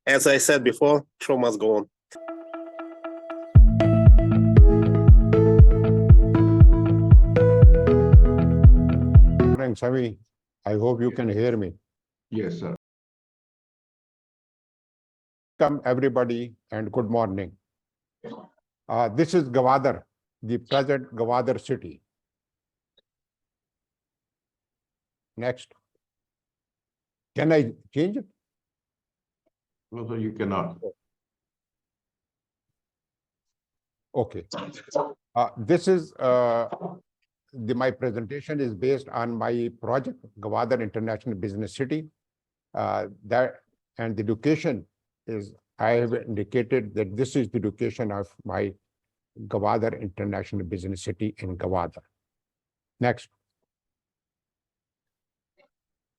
As I said before, show must go on. Sami, I hope you can hear me. Yes, sir. Welcome everybody and good morning. This is Gwadar, the present Gwadar city. Next. Can I change it? No, sir, you cannot. Okay. This is my presentation is based on my project, Gwadar International Business City. And the location is, I have indicated that this is the location of my Gwadar International Business City in Gwadar. Next.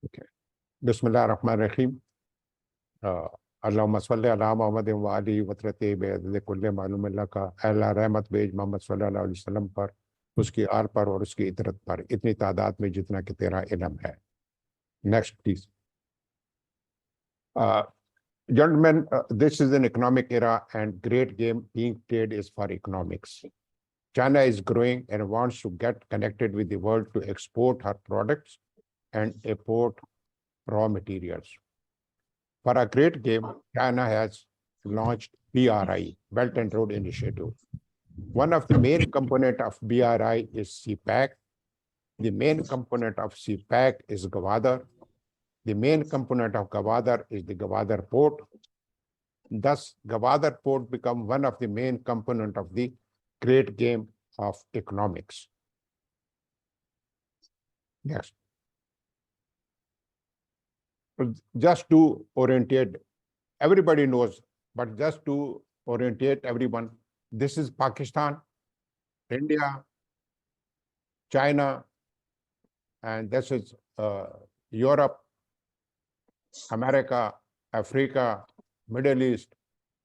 Okay. Bismillah ar-Rahman ar-Rahim. Allahumma salli ala Muhammadin wa alihi wa sahbihi bi kulli ma'lum laka ala rahmat bej Muhammad sallallahu alaihi wasallam par uski aal par aur uski itrat par itni taadaad mein jitna ki tera ilm hai. Next, please. Gentlemen, this is an economic era and great game being played is for economics. China is growing and wants to get connected with the world to export her products and import raw materials. For a great game, China has launched BRI, Belt and Road Initiative. One of the main components of BRI is CPAC. The main component of CPAC is Gwadar. The main component of Gwadar is the Gwadar port. Thus, Gwadar port become one of the main components of the great game of economics. Next. Just to orientate, everybody knows, but just to orientate everyone, this is Pakistan, India, China, and this is Europe, America, Africa, Middle East,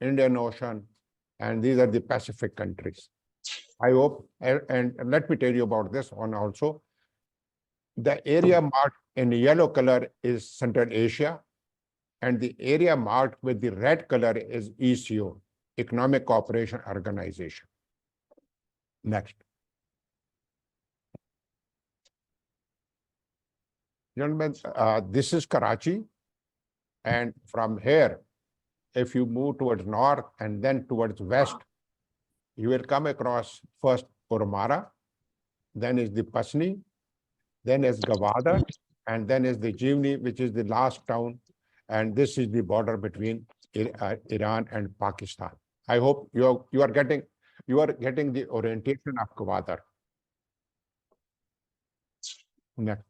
Indian Ocean, and these are the Pacific countries. I hope, and let me tell you about this one also. The area marked in yellow color is Central Asia, and the area marked with the red color is ECO, Economic Cooperation Organization. Next. Gentlemen, this is Karachi, and from here, if you move towards north and then towards west, you will come across first Urmara, then is the Pasni, then is Gwadar, and then is the Jivni, which is the last town, and this is the border between Iran and Pakistan. I hope you are getting the orientation of Gwadar. Next.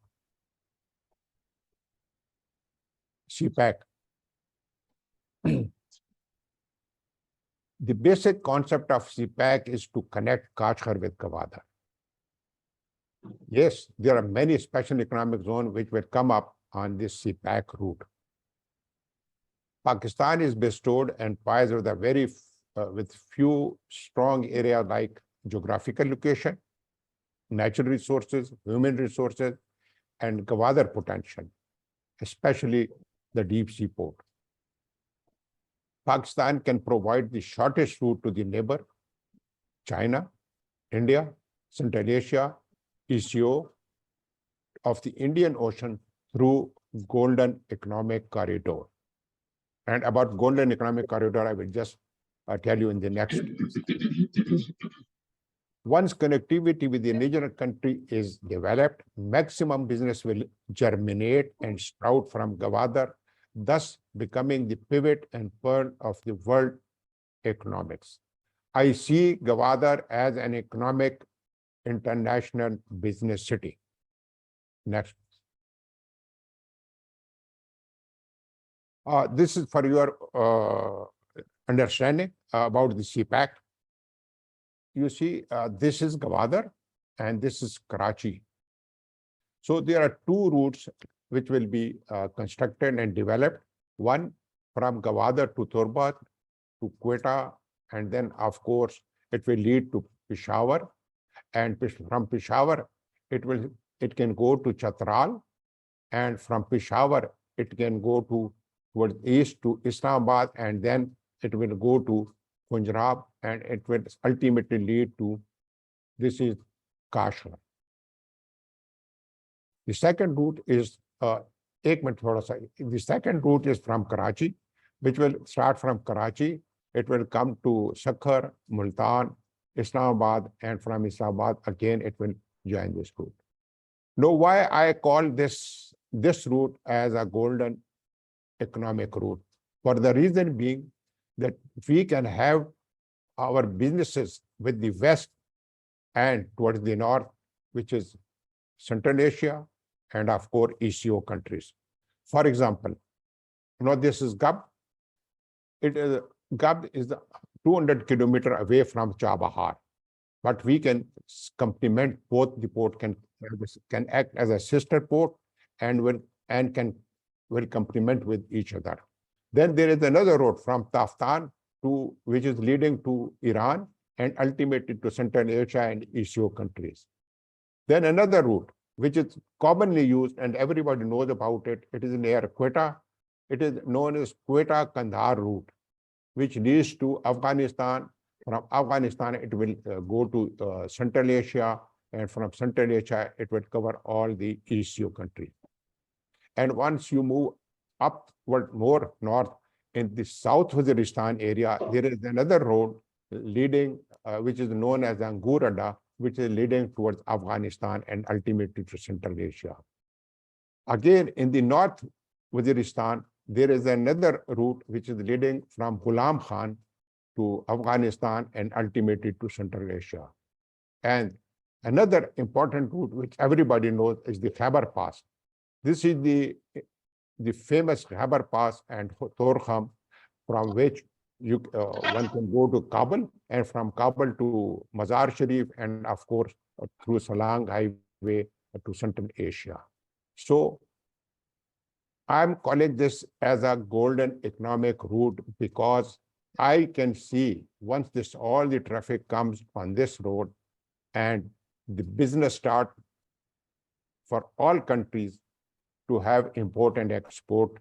CPAC. The basic concept of CPAC is to connect Kashgar with Gwadar. Yes, there are many special economic zones which will come up on this CPAC route. Pakistan is bestowed and poised with a with few strong areas like geographical location, natural resources, human resources, and Gwadar potential, especially the deep sea port. Pakistan can provide the shortest route to the neighbor, China, India, Central Asia, ECO of the Indian Ocean through Golden Economic Corridor. And about Golden Economic Corridor, I will just tell you in the next. Once connectivity with the indigenous country is developed, maximum business will germinate and sprout from Gwadar, thus becoming the pivot and pearl of the world economics. I see Gwadar as an economic international business city. Next. This is for your understanding about the CPAC. You see, this is Gwadar and this is Karachi. So there are two routes which will be constructed and developed. One from Gwadar to Turbat to Quetta, and then of course it will lead to Peshawar, and from Peshawar it can go to Chatral, and from Peshawar it can go to towards east to Islamabad, and then it will go to Punjab, and it will ultimately lead to, this is Kashmir. The second route is, the second route is from Karachi, which will start from Karachi. It will come to Sakhar, Multan, Islamabad, and from Islamabad, again, it will join this route. Now, why I call this route as a golden economic route? For the reason being that we can have our businesses with the West and towards the North, which is Central Asia, and of course, ECO countries. For example, this is Gab. Gab is 200 kilometers away from Chabahar, but we can complement both. The port can act as a sister port and will complement with each other. Then there is another road from Taftan which is leading to Iran and ultimately to Central Asia and ECO countries. Then another route, which is commonly used and everybody knows about it. It is near Quetta. It is known as Quetta-Kandahar route, which leads to Afghanistan. From Afghanistan, it will go to Central Asia, and from Central Asia, it will cover all the ECO countries. And once you move upward more north in the South Waziristan area, there is another road leading, which is known as Angurada, which is leading towards Afghanistan and ultimately to Central Asia. Again, in the North Waziristan, there is another route which is leading from Ghulam Khan to Afghanistan and ultimately to Central Asia. And another important route which everybody knows is the Khyber Pass. This is the famous Khyber Pass and Torkham, from which one can go to Kabul, and from Kabul to Mazar Sharif, and of course through Salang Highway to Central Asia. So I'm calling this as a golden economic route because I can see once all the traffic comes on this road and the business start for all countries to have import and export,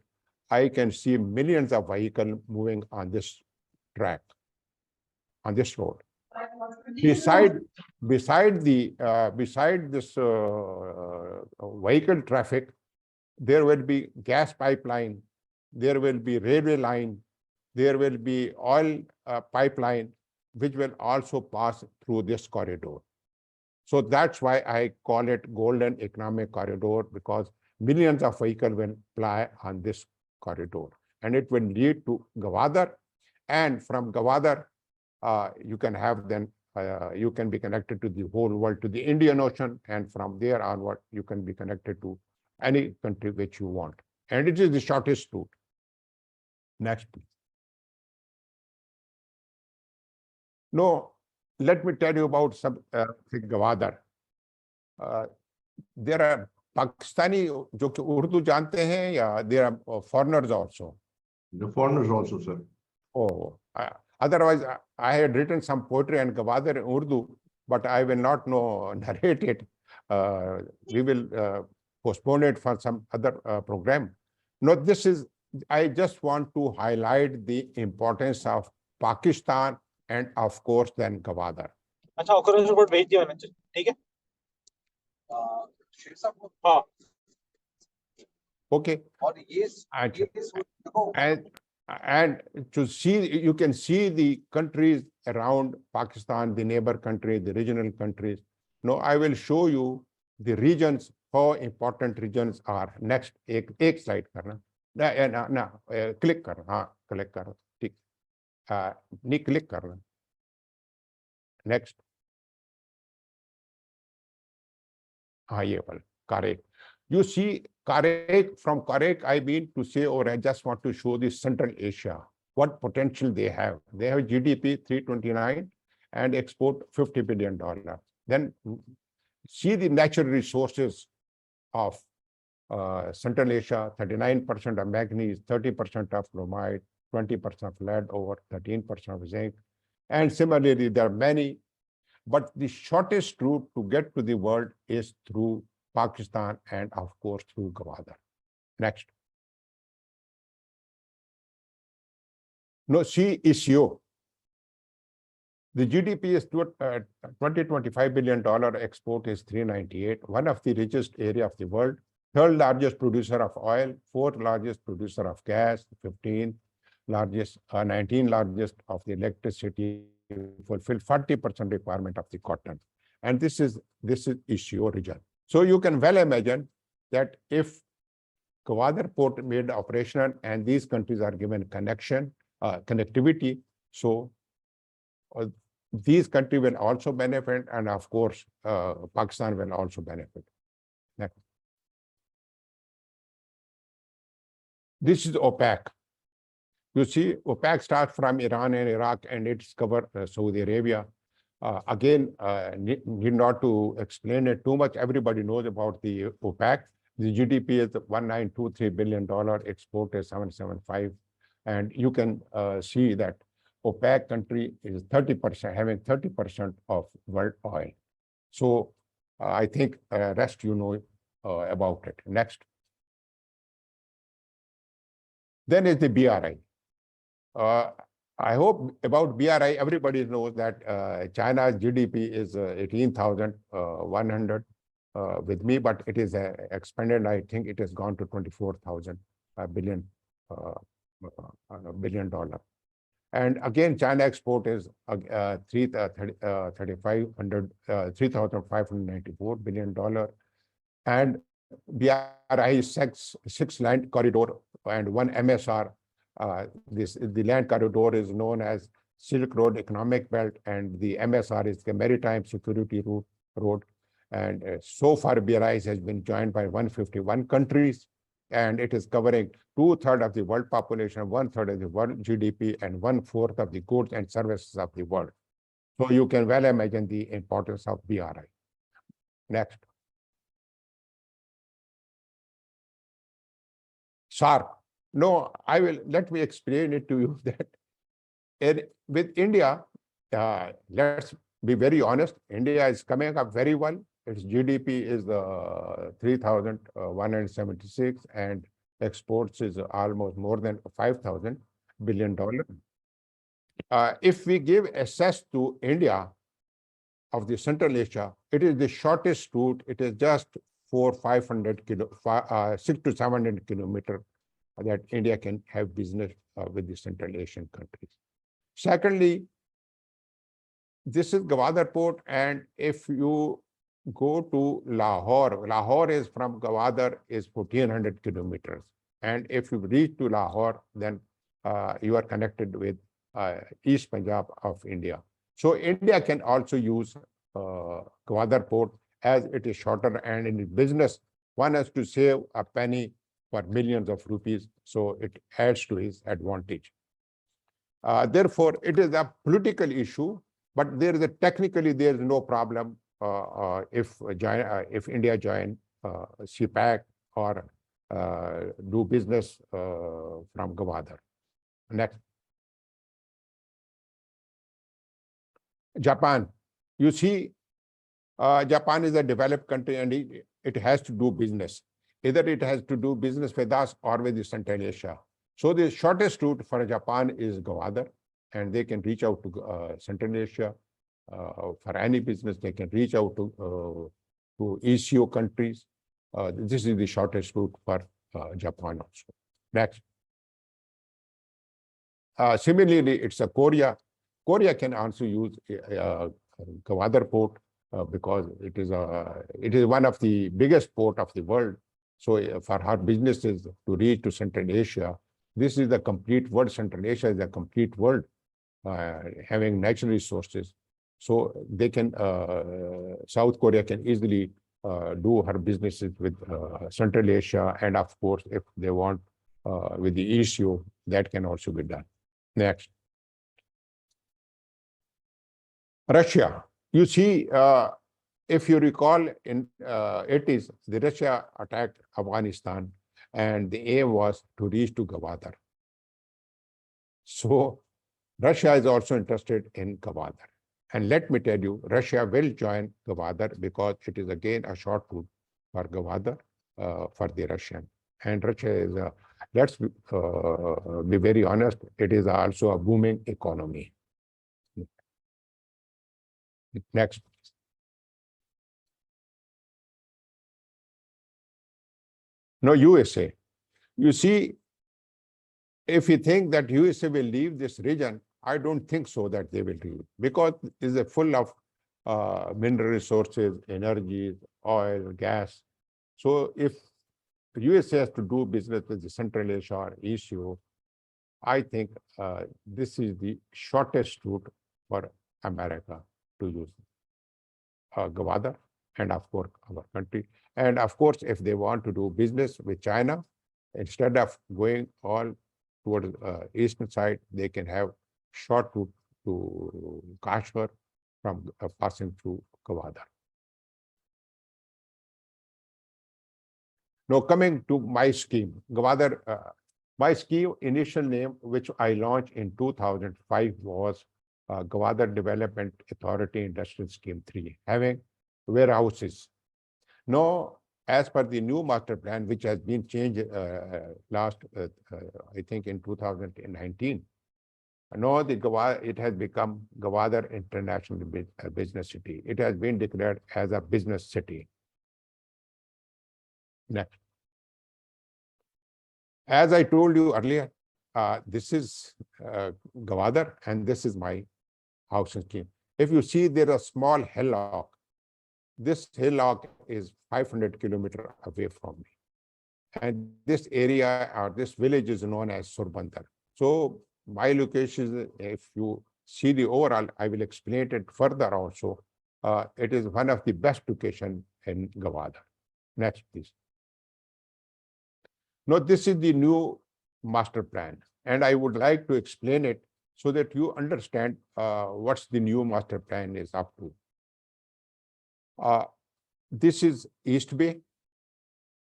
I can see millions of vehicles moving on this track, on this road. Beside this vehicle traffic, there will be gas pipeline, there will be railway line, there will be oil pipeline, which will also pass through this corridor. So that's why I call it golden economic corridor, because millions of vehicles will ply on this corridor, and it will lead to Gwadar, and from Gwadar, you can have then you can be connected to the whole world, to the Indian Ocean, and from there onward, you can be connected to any country which you want. And it is the shortest route. Next, please. No, let me tell you about some Gwadar. There are Pakistani जो कि उर्दू जानते हैं, या there are foreigners also? The foreigners also, sir. Oh, otherwise I had written some poetry and Gwadar in Urdu, but I will not narrate it. We will postpone it for some other program. No, I just want to highlight the importance of Pakistan and of course then Gwadar. अच्छा, occurrence report भेज दिया मैंने, ठीक है? हाँ. Okay. And to see, you can see the countries around Pakistan, the neighbor countries, the regional countries. Now I will show you the regions, how important regions are. Next, एक slide करना. ना, click करना. हाँ, click करो. ठीक. नहीं click करना. Next. हाँ, ये वाला. Correct. You see, from Karek, I mean to say, or I just want to show this Central Asia, what potential they have. They have GDP 329 and export $50 billion. Then see the natural resources of Central Asia: 39% of manganese, 30% of bromide, 20% of lead, over 13% of zinc. And similarly, there are many, but the shortest route to get to the world is through Pakistan and of course through Gwadar. Next. No, C is you. The GDP is $25 billion, export is 398, one of the richest area of the world, third largest producer of oil, fourth largest producer of gas, 19 largest of the electricity, fulfill 40% requirement of the cotton. And this is issue region. So you can well imagine that if Gwadar port made operational and these countries are given connectivity, so these countries will also benefit, and of course, Pakistan will also benefit. Next. This is OPEC. You see, OPEC starts from Iran and Iraq, and it's covered Saudi Arabia. Again, need not to explain it too much. Everybody knows about the OPEC. The GDP is $1923 billion, export is 775. And you can see that OPEC country is 30%, having 30% of world oil. So I think rest you know about it. Next. Then is the BRI. I hope about BRI, everybody knows that China's GDP is 18,100 with me, but it is expanded. I think it has gone to 24,000 billion dollar. And again, China export is 3,594 billion dollar. And BRI six land corridor and one MSR. The land corridor is known as Silk Road Economic Belt, and the MSR is the Maritime Security Road. And so far, BRI has been joined by 151 countries, and it is covering 2/3 of the world population, 1/3 of the world GDP, and 1/4 of the goods and services of the world. So you can well imagine the importance of BRI. Next. SAARC. No, let me explain it to you that with India, let's be very honest, India is coming up very well. Its GDP is 3,176 and exports is almost more than $5,000 billion. If we give access to India of the Central Asia, it is the shortest route. It is just 600 to 700 kilometers that India can have business with the Central Asian countries. Secondly, this is Gwadar port, and if you go to Lahore is from Gwadar is 1,400 kilometers. And if you reach to Lahore, then you are connected with East Punjab of India. So India can also use Gwadar port as it is shorter, and in business, one has to save a penny for millions of rupees. So it adds to his advantage. Therefore, it is a political issue, but technically there is no problem if India join CPEC or do business from Gwadar. Next. Japan. You see, Japan is a developed country and it has to do business. Either it has to do business with us or with the Central Asia. So the shortest route for Japan is Gwadar, and they can reach out to Central Asia. For any business, they can reach out to ECO countries. This is the shortest route for Japan also. Next. Similarly, it's a Korea. Korea can also use Gwadar port because it is one of the biggest port of the world. So for her businesses to reach to Central Asia, this is the complete world. Central Asia is a complete world having natural resources. So they can, South Korea can easily do her businesses with Central Asia, and of course, if they want with the ECO, that can also be done. Next. Russia. You see, if you recall, in 80s, the Russia attacked Afghanistan, and the aim was to reach to Gwadar. So Russia is also interested in Gwadar. And let me tell you, Russia will join Gwadar because it is again a short route for Gwadar for the Russian. And Russia is let's be very honest, it is also a booming economy. Next. No, USA. You see, if you think that USA will leave this region, I don't think so that they will leave, because it is full of mineral resources, energy, oil, gas. So if USA has to do business with the Central Asia or issue, I think this is the shortest route for America to use Gwadar, and of course our country. And of course, if they want to do business with China, instead of going all towards eastern side, they can have short route to Kashmir from passing through Gwadar. Now coming to my scheme, Gwadar, my scheme initial name, which I launched in 2005, was Gwadar Development Authority Industrial Scheme 3, having warehouses. Now, as per the new master plan, which has been changed last, I think in 2019, now it has become Gwadar International Business City. It has been declared as a business city. Next. As I told you earlier, this is Gwadar, and this is my housing scheme. If you see, there is a small hillock. This hillock is 500 kilometers away from me. And this area or this village is known as Surbandar. So my location, if you see the overall, I will explain it further also. It is one of the best locations in Gwadar. Next, please. Now, this is the new master plan, and I would like to explain it so that you understand what's the new master plan is up to. This is East Bay,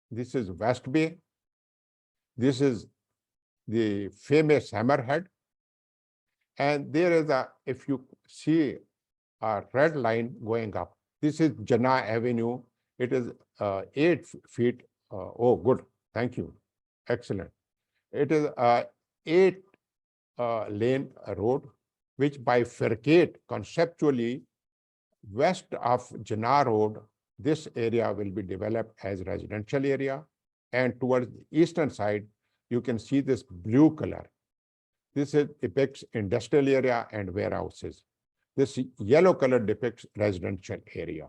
this is West Bay, this is the famous Hammerhead, and there is a, if you see a red line going up, this is Jinnah Avenue. It is 8 feet. Oh, good. Thank you. Excellent. It is a 8-lane road, which bifurcate conceptually west of Jinnah Road. This area will be developed as residential area, and towards the eastern side, you can see this blue color. This depicts industrial area and warehouses. This yellow color depicts residential area.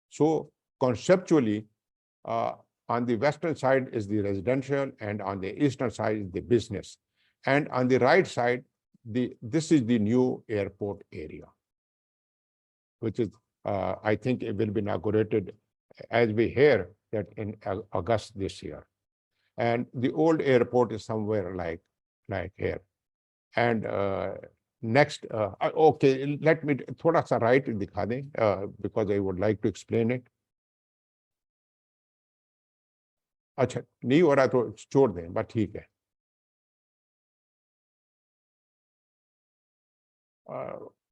So conceptually, on the western side is the residential, and on the eastern side is the business. And on the right side, this is the new airport area, which is, I think it will be inaugurated, as we hear, that in August this year. And the old airport is somewhere like here. And next, okay, let me thoda sa right dikha dein, because I would like to explain it. अच्छा नहीं हो रहा तो छोड़ दें, बस ठीक है.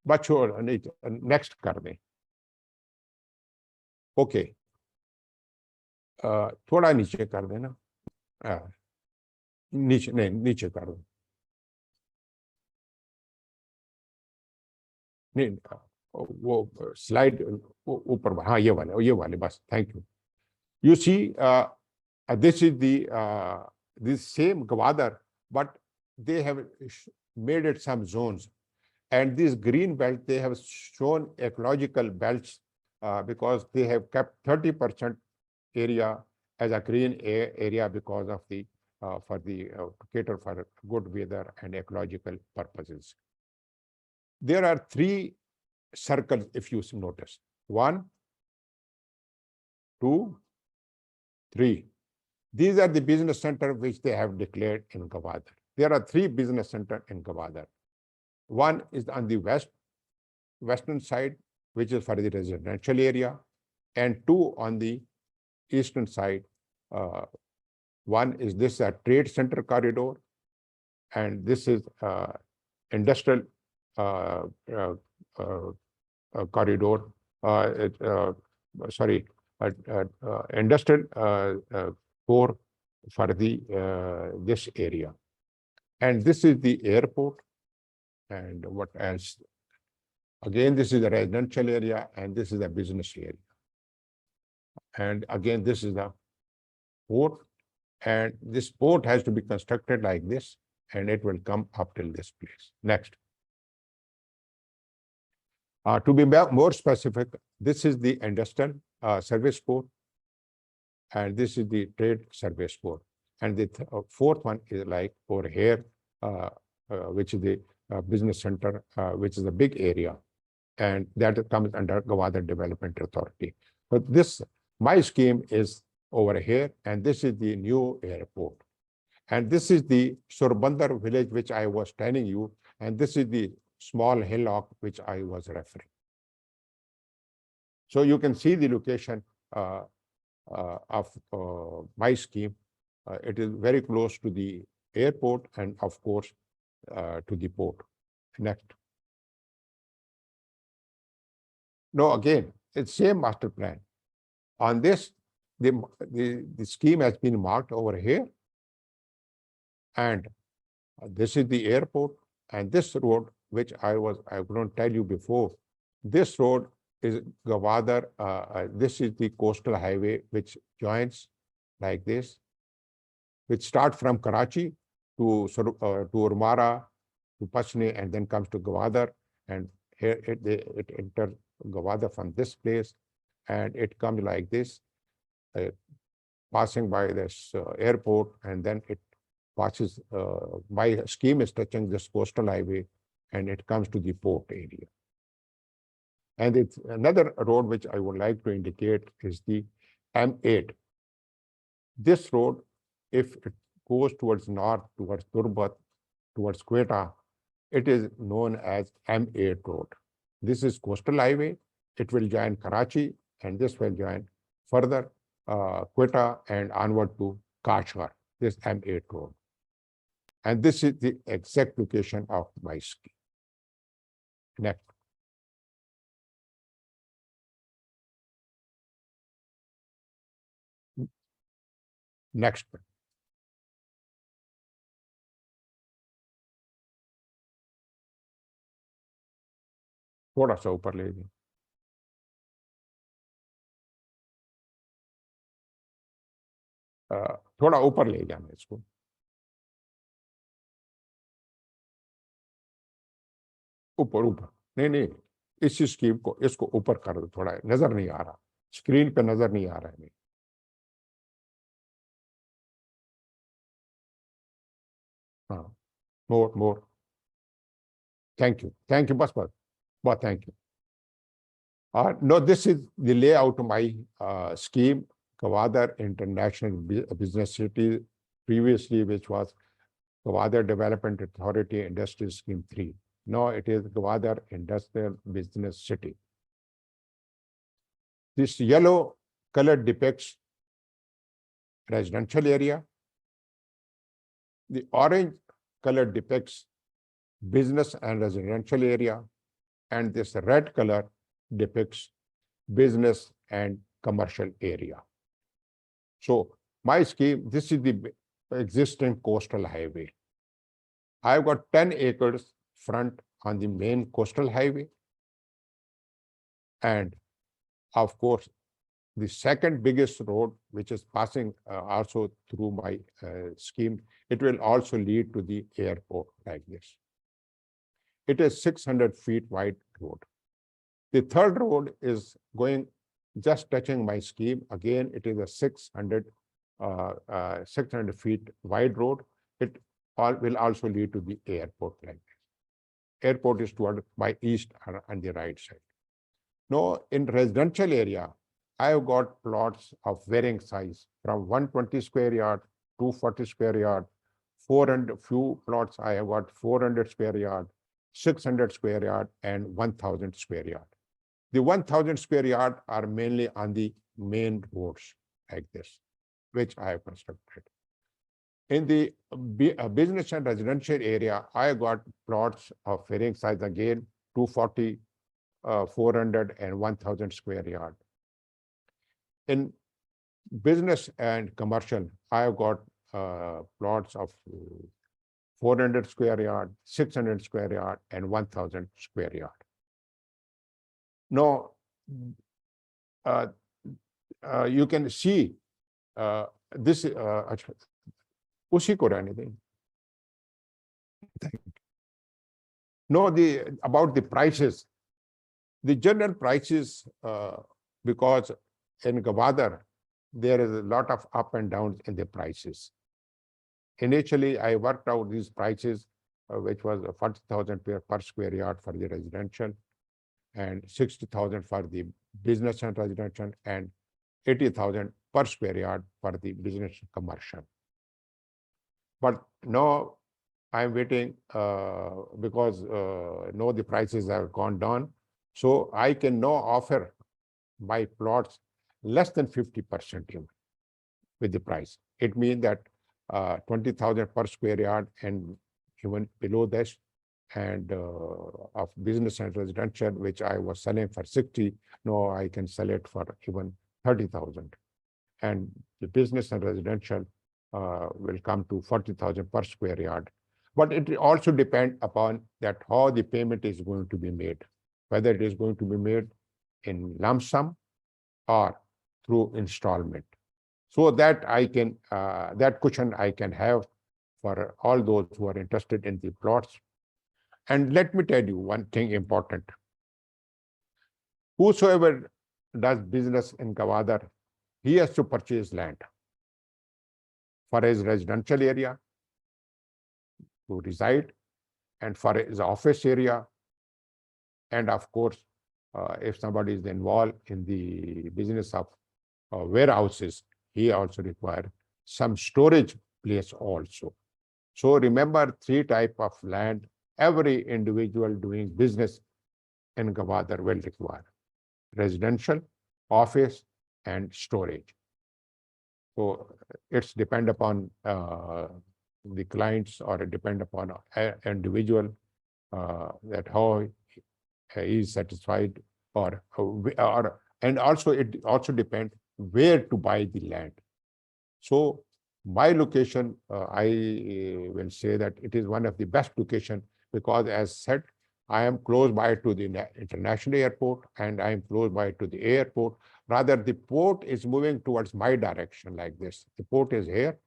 बस छोड़ नहीं, नेक्स्ट कर दें. ओके, थोड़ा नीचे कर देना. नीचे नहीं, नीचे कर दो. नहीं, वो स्लाइड ऊपर, हाँ ये वाले बस. Thank you. You see, this is the this same Gwadar, but they have made it some zones, and these green belts, they have shown ecological belts because they have kept 30% area as a green area because of the for the to cater for good weather and ecological purposes. There are 3 circles, if you notice. 1, 2, 3. These are the business centers which they have declared in Gwadar. There are 3 business centers in Gwadar. 1 is on the western side, which is for the residential area, and 2 on the eastern side. 1 is this trade center corridor, and this is industrial corridor. Industrial core, for the this area. And this is the airport. And what else? Again, this is the residential area, and this is the business area. And again, this is the port. And this port has to be constructed like this, and it will come up till this place. Next. To be more specific, this is the industrial service port, and this is the trade service port. And the fourth one is like over here, which is the business center, which is a big area, and that comes under Gwadar Development Authority. But this, my scheme is over here, and this is the new airport. And this is the Surbandar village, which I was telling you, and this is the small hillock which I was referring. So you can see the location of my scheme. It is very close to the airport and, of course, to the port. Next. No, again, it's same master plan. On this, the scheme has been marked over here. And this is the airport, and this road, which I couldn't tell you before, this road is Gwadar. This is the coastal highway which joins like this, which starts from Karachi to Urmara, to Pashne, and then comes to Gwadar. And here it enters Gwadar from this place, and it comes like this, passing by this airport, and then it passes, my scheme is touching this coastal highway, and it comes to the port area. And it's another road which I would like to indicate is the M8. This road, if it goes towards north, towards Turbat, towards Quetta, it is known as M8 road. This is coastal highway. It will join Karachi, and this will join further Quetta and onward to Kashgar, this M8 road. And this is the exact location of my scheme. Next. Next. थोड़ा सा ऊपर ले जाइए. थोड़ा ऊपर ले जाना इसको. ऊपर ऊपर नहीं नहीं, इस स्कीम को इसको ऊपर कर दो थोड़ा, नजर नहीं आ रहा, स्क्रीन पे नजर नहीं आ रहा है. नहीं, हाँ, मोर. Thank you. Bas. Thank you. No, this is the layout of my scheme, Gwadar International Business City, previously which was Gwadar Development Authority Industrial Scheme 3. Now it is Gwadar Industrial Business City. This yellow color depicts residential area. The orange color depicts business and residential area, and this red color depicts business and commercial area. So my scheme, this is the existing coastal highway. I've got 10 acres front on the main coastal highway. And of course, the second biggest road, which is passing also through my scheme, it will also lead to the airport like this. It is 600 feet wide road. The third road is going, just touching my scheme. Again, it is a 600 feet wide road. It will also lead to the airport like this. Airport is toward my east on the right side. Now, in residential area, I have got plots of varying size from 120 square yard, 240 square yard, 400, few plots I have got 400 square yard, 600 square yard, and 1000 square yard. The 1000 square yard are mainly on the main roads like this, which I have constructed. In the business and residential area, I got plots of varying size again, 240, 400, and 1000 square yard. In business and commercial, I have got plots of 400 square yard, 600 square yard, and 1,000 square yard. Now, you can see this. Usi ko rahne dein. No, about the prices. The general prices, because in Gwadar, there is a lot of up and downs in the prices. Initially, I worked out these prices, which was 40,000 per square yard for the residential, and 60,000 for the business and residential, and 80,000 per square yard for the business and commercial. But now I'm waiting because now the prices have gone down. So I can now offer my plots less than 50% even with the price. It means that 20,000 per square yard and even below this, and of business and residential, which I was selling for 60, now I can sell it for even 30,000. And the business and residential will come to 40,000 per square yard. But it also depends upon that how the payment is going to be made, whether it is going to be made in lump sum or through installment. So that I can, that cushion I can have for all those who are interested in the plots. And let me tell you one thing important. Whosoever does business in Gwadar, he has to purchase land for his residential area to reside, and for his office area. And of course, if somebody is involved in the business of warehouses, he also requires some storage place also. So remember, 3 types of land every individual doing business in Gwadar will require: residential, office, and storage. So it's depend upon the clients, or it depend upon an individual that how he is satisfied, or and also it also depends where to buy the land. So my location, I will say that it is one of the best location, because as said, I am close by to the international airport, and I am close by to the airport. Rather, the port is moving towards my direction like this. The port is here,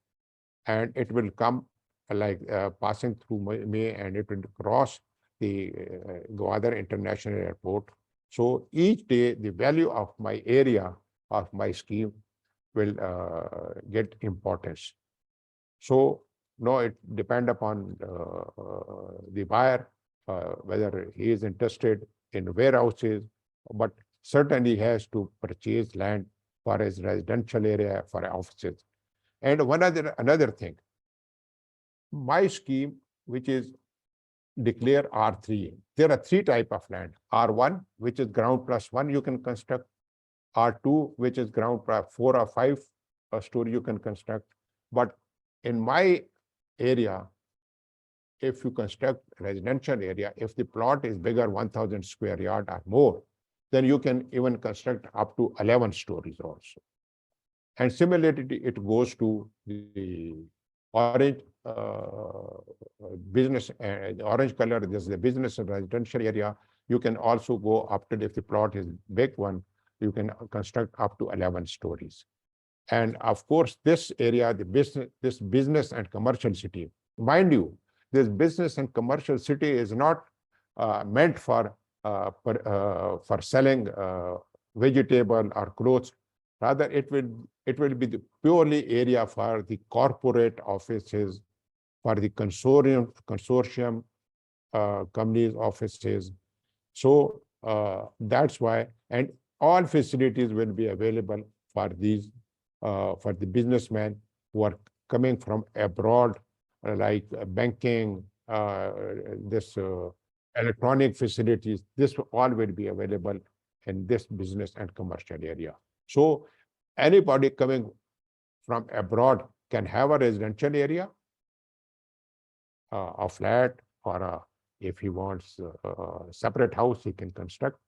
and it will come like passing through me, and it will cross the Gwadar International Airport. So each day, the value of my area of my scheme will get importance. So no, it depends upon the buyer, whether he is interested in warehouses, but certainly has to purchase land for his residential area, for offices. And another thing, my scheme, which is declare R3, there are 3 types of land. R1, which is ground plus 1, you can construct. R2, which is ground plus 4 or 5 story you can construct. But in my area, if you construct residential area, if the plot is bigger 1,000 square yard or more, then you can even construct up to 11 stories also. And similarly, it goes to the orange business, orange color. This is the business and residential area. You can also go up to, if the plot is big one, you can construct up to 11 stories. And of course, this area, this business and commercial city, mind you, this business and commercial city is not meant for selling vegetable or clothes. Rather, it will be the purely area for the corporate offices, for the consortium companies offices. So that's why, and all facilities will be available for these for the businessmen who are coming from abroad, like banking, this electronic facilities. This all will be available in this business and commercial area. So anybody coming from abroad can have a residential area, a flat, or if he wants a separate house, he can construct.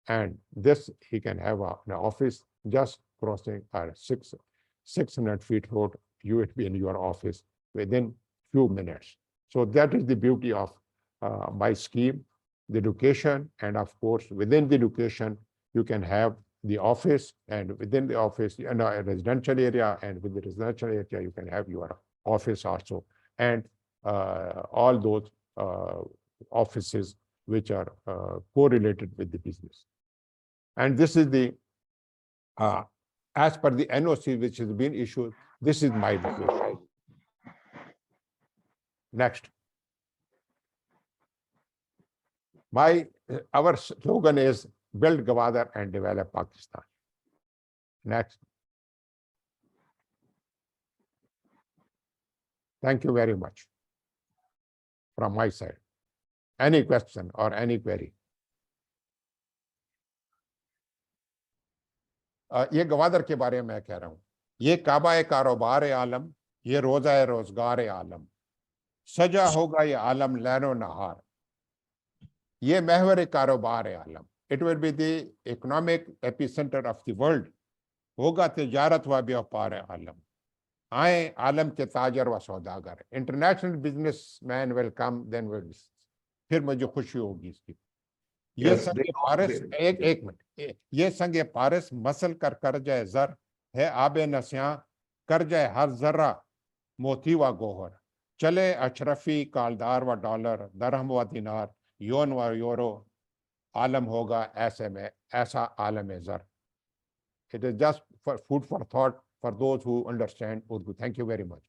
And this, he can have an office just crossing a 600 feet road you will be in your office within few minutes. So that is the beauty of my scheme, the education, and of course, within the education, you can have the office, and within the office, a residential area, and with the residential area, you can have your office also, and all those offices which are correlated with the business. And this is the, as per the NOC which has been issued, this is my location. Next. Our slogan is build Gwadar and develop Pakistan. Next. Thank you very much from my side. Any question or any query? ये गवादर के बारे में मैं कह रहा हूँ, ये काबा कारोबार आलम, ये रोजा रोजगार आलम, सजा होगा ये आलम लैनो नहार, ये महवर कारोबार आलम, it will be the economic epicenter of the world, होगा तिजारत व व्यापार आलम, आए आलम के ताजर व सौदागर, international businessman will come, then will, फिर मुझे खुशी होगी इसकी। ये संगे पारस, एक मिनट, ये संगे पारस मसल कर जाए जर है आबे नस्या कर जाए हर जर्रा मोती व गोहर, चले अशरफी कालदार व डॉलर दरहम व दिनार योन व यूरो, आलम होगा ऐसे में ऐसा आलम जर। It is just for food for thought for those who understand Urdu. Thank you very much.